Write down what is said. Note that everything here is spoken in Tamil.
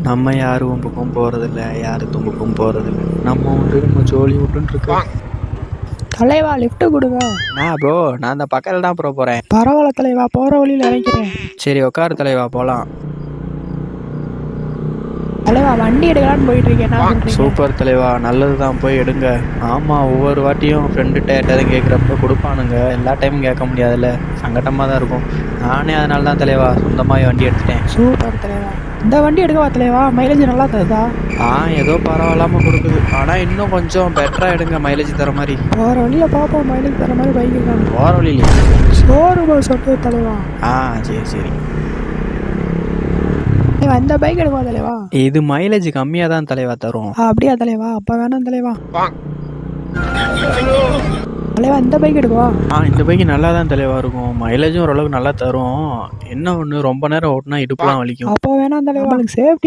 நம்ம யார் வம்புக்கும் போகிறதில்ல, யார் தும்புக்கும் போகிறதில்ல. நம்ம உண்டு நம்ம ஜோலி உண்டுன்னு இருக்கோம். தலைவா லிஃப்ட் கொடுங்க. ப்ரோ நான் அந்த பக்கத்தில் தான் ப்ரோ போகிறேன். பரவாயில்ல தலைவா, போகிற வழியில் இறங்கிறேன். சரி உட்காரு தலைவா, போகலாம். தலைவா வண்டி எடுக்கலான்னு போயிட்டு இருக்கேன். சூப்பர் தலைவா, நல்லது தான், போய் எடுங்க. ஆமாம், ஒவ்வொரு வாட்டியும் ஃப்ரெண்டுகிட்ட எதாவது கேட்குறப்ப கொடுப்பானுங்க, எல்லா டைமும் கேட்க முடியாதுல்ல, சங்கடமாக தான் இருக்கும். நானே அதனால தான் தலைவா சொந்தமாக வண்டி எடுத்துட்டேன். சூப்பர் தலைவா. இந்த வண்டி எடுக்கவா தலைவா? மைலேஜ் நல்லா தருதா? ஏதோ பரவாயில்லாமல் கொடுக்குது. ஆனால் இன்னும் கொஞ்சம் பெட்டராக எடுங்க, மைலேஜ் தர மாதிரி. போகிற வழியில் பார்ப்போம், மைலேஜ் தர மாதிரி பைக் இருக்காங்க. போகிற வழியிலையா? ஷோரூம் சொல்லுது தலைவா. சரி சரி. இந்த பைக் எடுக்கவா தலைவா? இது மைலேஜ் கம்மியாக தான் தலைவா தரும். அப்படியா தலைவா? அப்போ வேணாம் தலைவா. தலைவா இந்த பைக் எடுக்கவா? இந்த பைக் நல்லா தான் தலைவா இருக்கும், மைலேஜும் ஓரளவுக்கு நல்லா தரும். என்ன ஒன்று, ரொம்ப நேரம் ஓட்டினா இடுப்புலாம் வலிக்கும். அப்போ வேணாம் தலைவா, சேஃப்டி